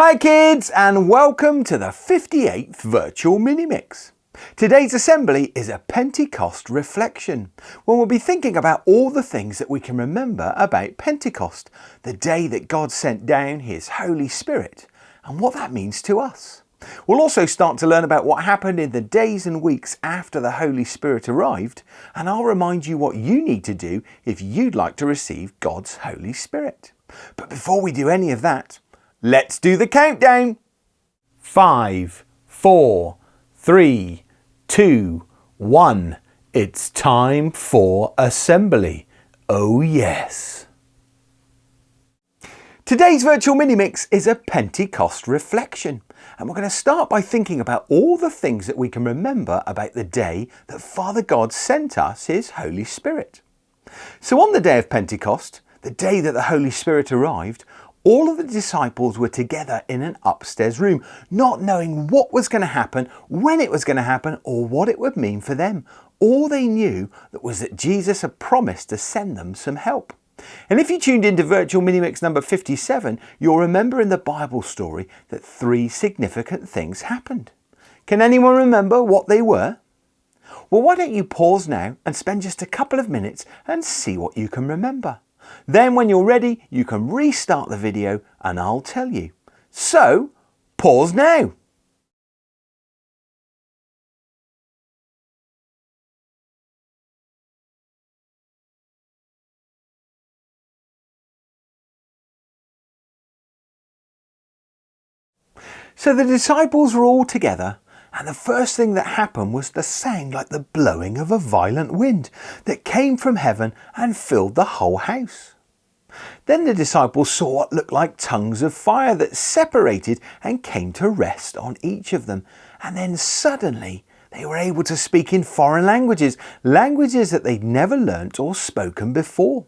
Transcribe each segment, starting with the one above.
Hi kids, and welcome to the 58th virtual MiniMix. Today's assembly is a Pentecost Reflection, when we'll be thinking about all the things that we can remember about Pentecost, the day that God sent down His Holy Spirit, and what that means to us. We'll also start to learn about what happened in the days and weeks after the Holy Spirit arrived, and I'll remind you what you need to do if you'd like to receive God's Holy Spirit. But before we do any of that, let's do the countdown. 5, 4, 3, 2, 1. It's time for assembly. Oh yes. Today's virtual mini-mix is a Pentecost reflection, and we're going to start by thinking about all the things that we can remember about the day that Father God sent us His Holy Spirit. So on the day of Pentecost, the day that the Holy Spirit arrived, all of the disciples were together in an upstairs room, not knowing what was going to happen, when it was going to happen, or what it would mean for them. All they knew was that Jesus had promised to send them some help. And if you tuned into Virtual Minimix number 57, you'll remember in the Bible story that 3 significant things happened. Can anyone remember what they were? Well, why don't you pause now and spend just a couple of minutes and see what you can remember. Then when you're ready, you can restart the video and I'll tell you. So, pause now. So the disciples were all together, and the first thing that happened was the sound like the blowing of a violent wind that came from heaven and filled the whole house. Then the disciples saw what looked like tongues of fire that separated and came to rest on each of them. And then suddenly they were able to speak in foreign languages, languages that they'd never learnt or spoken before,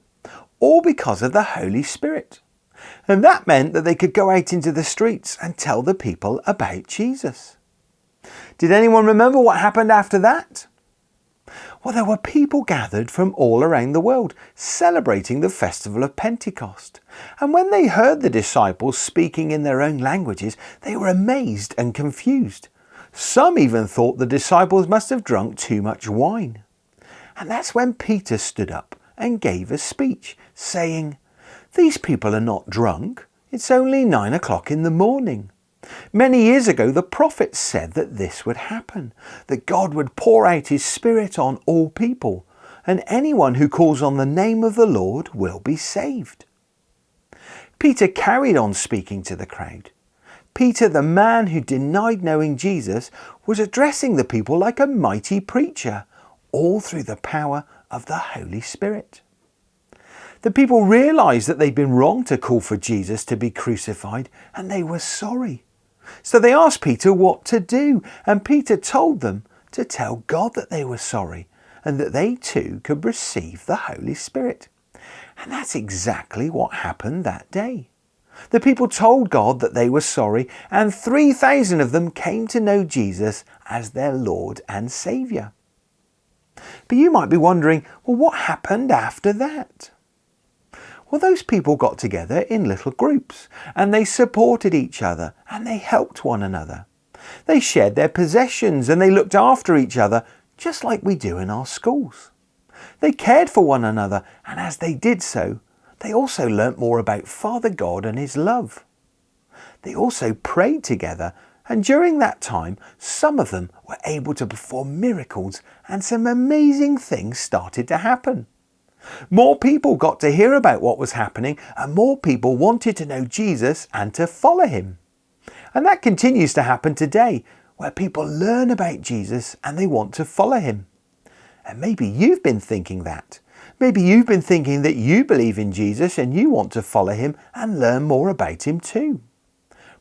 all because of the Holy Spirit. And that meant that they could go out into the streets and tell the people about Jesus. Did anyone remember what happened after that? Well, there were people gathered from all around the world celebrating the festival of Pentecost. And when they heard the disciples speaking in their own languages, they were amazed and confused. Some even thought the disciples must have drunk too much wine. And that's when Peter stood up and gave a speech saying, "These people are not drunk. It's only 9 o'clock in the morning. Many years ago, the prophets said that this would happen, that God would pour out His Spirit on all people, and anyone who calls on the name of the Lord will be saved." Peter carried on speaking to the crowd. Peter, the man who denied knowing Jesus, was addressing the people like a mighty preacher, all through the power of the Holy Spirit. The people realised that they'd been wrong to call for Jesus to be crucified, and they were sorry. So they asked Peter what to do, and Peter told them to tell God that they were sorry and that they too could receive the Holy Spirit. And that's exactly what happened that day. The people told God that they were sorry, and 3,000 of them came to know Jesus as their Lord and Saviour. But you might be wondering, well, what happened after that? Well, those people got together in little groups and they supported each other and they helped one another. They shared their possessions and they looked after each other just like we do in our schools. They cared for one another, and as they did so, they also learnt more about Father God and His love. They also prayed together, and during that time, some of them were able to perform miracles and some amazing things started to happen. More people got to hear about what was happening, and more people wanted to know Jesus and to follow Him. And that continues to happen today, where people learn about Jesus and they want to follow Him. And maybe you've been thinking that. Maybe you've been thinking that you believe in Jesus and you want to follow Him and learn more about Him too.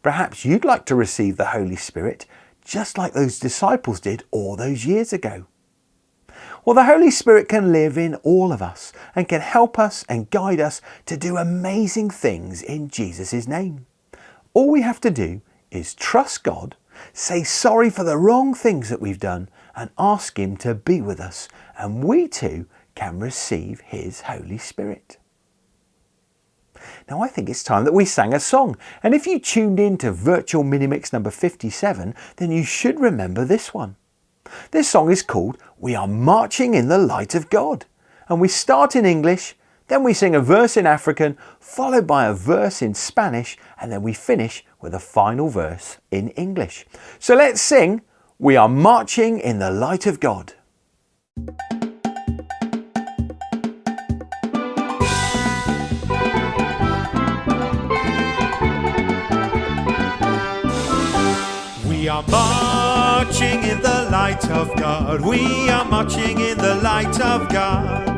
Perhaps you'd like to receive the Holy Spirit, just like those disciples did all those years ago. Well, the Holy Spirit can live in all of us and can help us and guide us to do amazing things in Jesus' name. All we have to do is trust God, say sorry for the wrong things that we've done, and ask Him to be with us, and we too can receive His Holy Spirit. Now I think it's time that we sang a song, and if you tuned in to Virtual MiniMix number 57, then you should remember this one. This song is called We Are Marching in the Light of God, and we start in English, then we sing a verse in African, followed by a verse in Spanish, and then we finish with a final verse in English. So let's sing We Are Marching in the Light of God. We are marching in the light of God. We are marching in the light of God.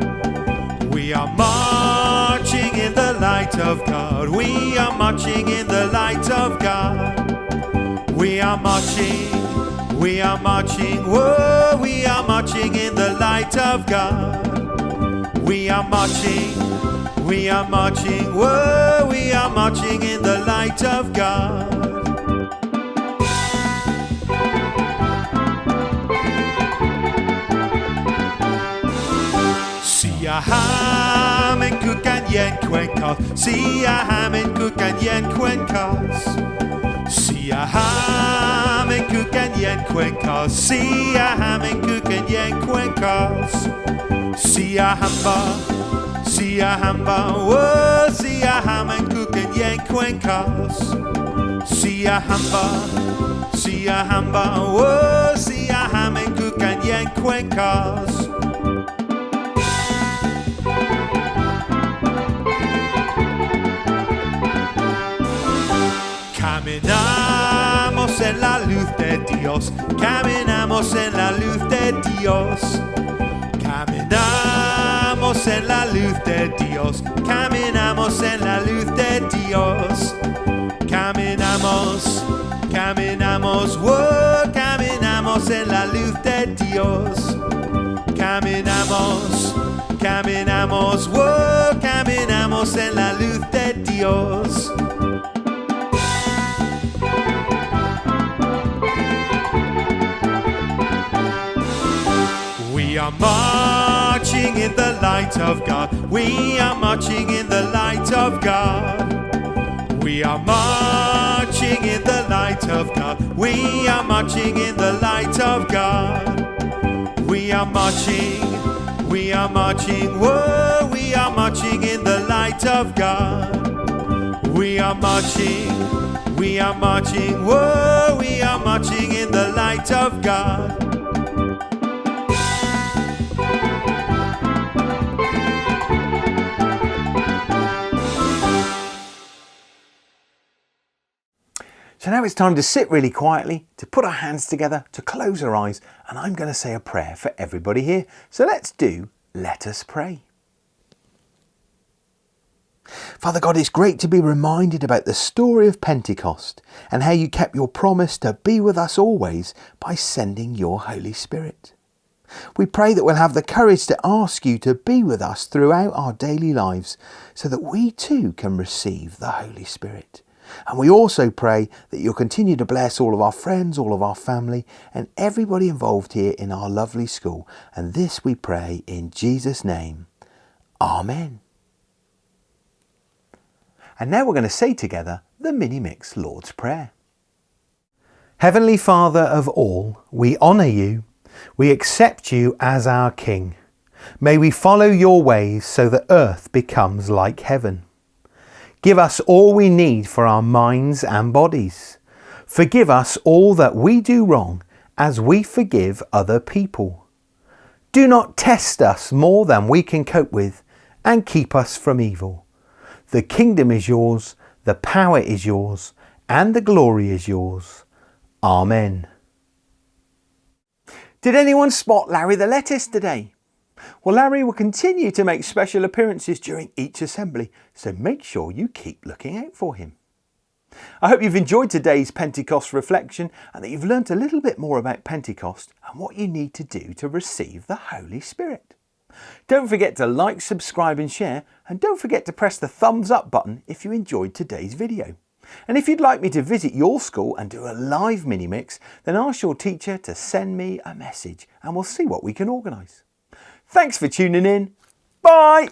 We are marching in the light of God. We are marching in the light of God. We are marching, whoa, we are marching in the light of God. We are marching, whoa, we are marching in the light of God. Siahamen kukan yen kwenkos. Siahamen kukan yen kwenkos. Siahamen kukan yen kwenkos. Siahamen kukan yen kwenkos. Siahamba, whoa, siahamen kukan yen kwenkos. Siahamba, whoa, siahamen kukan yen kwenkos. Caminamos en la luz de Dios, caminamos en la luz de Dios, caminamos en la luz de Dios, caminamos en la luz de Dios, caminamos, whoa, caminamos en la luz de Dios, caminamos, whoa, caminamos en la luz de Dios. We are marching in the light of God. We are marching in the light of God. We are marching in the light of God. We are marching in the light of God. We are marching, whoa, we are marching in the light of God. We are marching, whoa, we are marching in the light of God. So now it's time to sit really quietly, to put our hands together, to close our eyes, and I'm going to say a prayer for everybody here. So let us pray. Father God, it's great to be reminded about the story of Pentecost and how you kept your promise to be with us always by sending your Holy Spirit. We pray that we'll have the courage to ask you to be with us throughout our daily lives so that we too can receive the Holy Spirit. And we also pray that you'll continue to bless all of our friends, all of our family, and everybody involved here in our lovely school. And this we pray in Jesus' name. Amen. And now we're going to say together the MiniMix Lord's Prayer. Heavenly Father of all, we honour you. We accept you as our King. May we follow your ways so that earth becomes like heaven. Give us all we need for our minds and bodies. Forgive us all that we do wrong as we forgive other people. Do not test us more than we can cope with and keep us from evil. The kingdom is yours, the power is yours, and the glory is yours. Amen. Did anyone spot Larry the lettuce today? Well, Larry will continue to make special appearances during each assembly, so make sure you keep looking out for him. I hope you've enjoyed today's Pentecost Reflection and that you've learnt a little bit more about Pentecost and what you need to do to receive the Holy Spirit. Don't forget to like, subscribe and share, and don't forget to press the thumbs up button if you enjoyed today's video. And if you'd like me to visit your school and do a live mini-mix, then ask your teacher to send me a message and we'll see what we can organise. Thanks for tuning in. Bye!